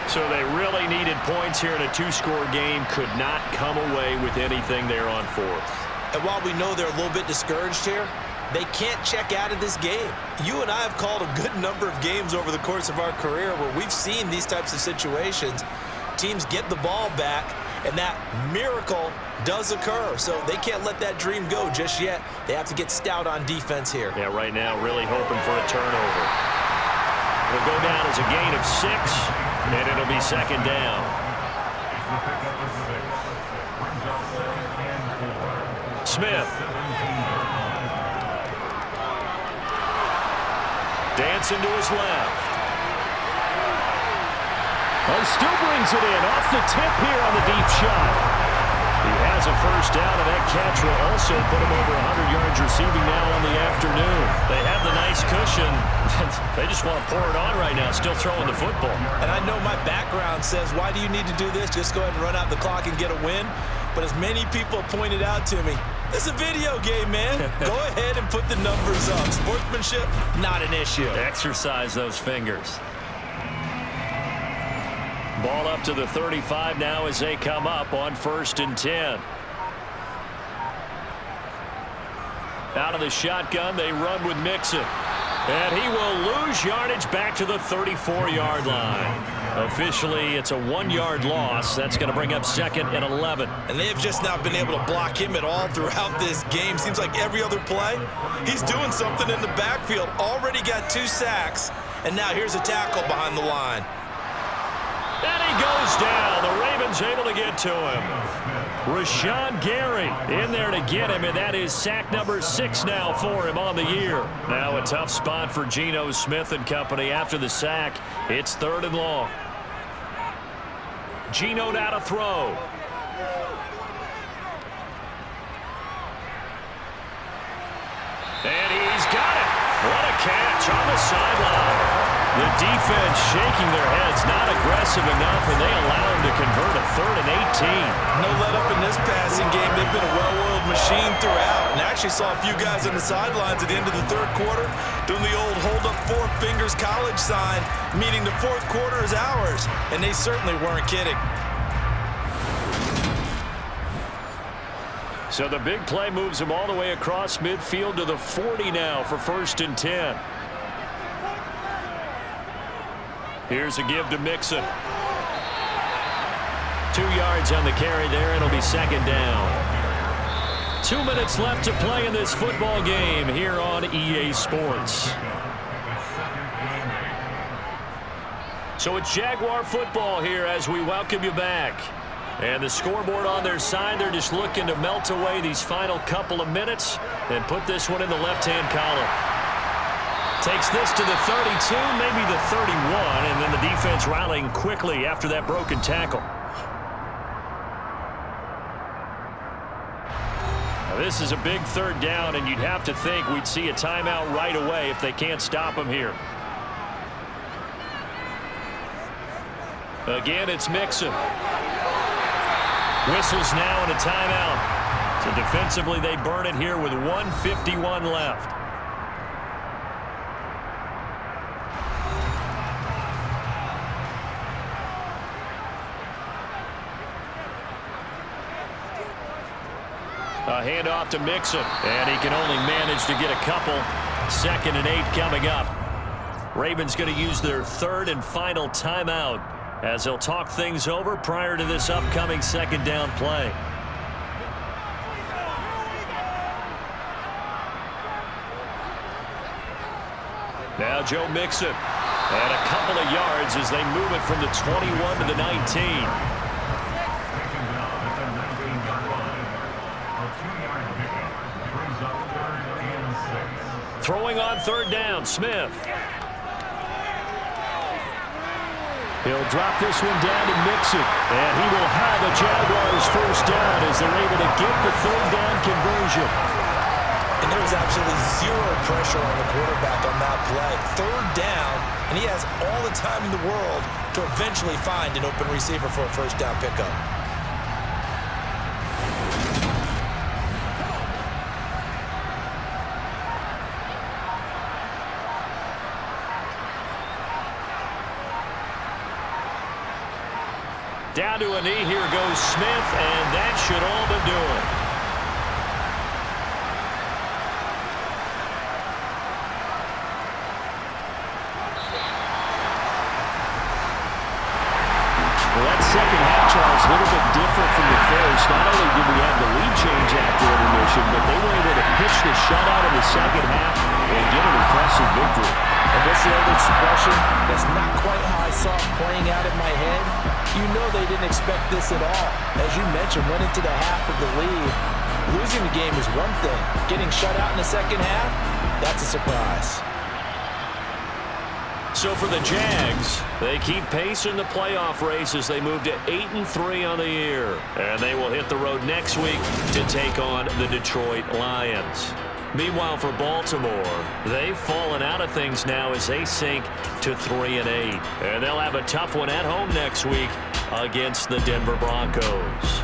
So they really needed points here in a 2-score game. Could not come away with anything there on 4th. And while we know they're a little bit discouraged here, they can't check out of this game. You and I have called a good number of games over the course of our career where we've seen these types of situations. Teams get the ball back, and that miracle does occur. So they can't let that dream go just yet. They have to get stout on defense here. Yeah, right now really hoping for a turnover. It'll go down as a gain of 6, and it'll be 2nd down. Smith. Dancing to his left. Oh, still brings it in off the tip here on the deep shot. He has a 1st down, and that catch will also put him over 100 yards receiving now on the afternoon. They have the nice cushion. They just want to pour it on right now, still throwing the football. And I know my background says, why do you need to do this? Just go ahead and run out the clock and get a win. But as many people pointed out to me, it's a video game, man. Go ahead and put the numbers up. Sportsmanship, not an issue. Exercise those fingers. Ball up to the 35 now as they come up on 1st and 10. Out of the shotgun, they run with Mixon. And he will lose yardage back to the 34-yard line. Officially, it's a 1-yard loss. That's going to bring up 2nd and 11. And they have just not been able to block him at all throughout this game. Seems like every other play, he's doing something in the backfield. Already got 2 sacks, and now here's a tackle behind the line. And he goes down. The Ravens able to get to him. Rashawn Gary in there to get him, and that is sack number 6 now for him on the year. Now a tough spot for Geno Smith and company after the sack. It's 3rd and long. Geno now to throw. And he's got it. What a catch on the sideline. The defense shaking their heads, not aggressive enough, and they allow him to convert a 3rd and 18. No let up in this passing game. They've been a well-oiled machine throughout. And actually saw a few guys on the sidelines at the end of the 3rd quarter doing the old hold up 4 fingers college sign, meaning the 4th quarter is ours. And they certainly weren't kidding. So the big play moves him all the way across midfield to the 40 now for 1st and 10. Here's a give to Mixon. 2 yards on the carry there. It'll be 2nd down. 2 minutes left to play in this football game here on EA Sports. So it's Jaguar football here as we welcome you back. And the scoreboard on their side, they're just looking to melt away these final couple of minutes and put this one in the left-hand column. Takes this to the 32, maybe the 31, and then the defense rallying quickly after that broken tackle. Now this is a big 3rd down, and you'd have to think we'd see a timeout right away if they can't stop him here. Again, it's Mixon. Whistles now and a timeout. So But defensively, they burn it here with 1:51 left. A handoff to Mixon, and he can only manage to get a couple. 2nd and 8 coming up. Ravens going to use their 3rd and final timeout as they'll talk things over prior to this upcoming 2nd down play. Now Joe Mixon, and a couple of yards as they move it from the 21 to the 19. Throwing on 3rd down, Smith. He'll drop this one down to Mixon, and he will have a Jaguars 1st down as they're able to get the 3rd down conversion. And there was absolutely zero pressure on the quarterback on that play. 3rd down, and he has all the time in the world to eventually find an open receiver for a 1st down pickup. Down to a knee, here goes Smith, and that should all but do it. Well, that 2nd half, Charles, a little bit different from the first. Not only did we have the lead change after intermission, but they were able to pitch the shutout in the 2nd half and get an impressive victory. And what's the old expression? That's not quite how I saw it playing out in my head. You know they didn't expect this at all. As you mentioned, went into the half of the lead. Losing the game is one thing. Getting shut out in the 2nd half, that's a surprise. So for the Jags, they keep pace in the playoff race as they move to 8-3 on the year. And they will hit the road next week to take on the Detroit Lions. Meanwhile, for Baltimore, they've fallen out of things now as they sink to 3-8. And they'll have a tough one at home next week against the Denver Broncos.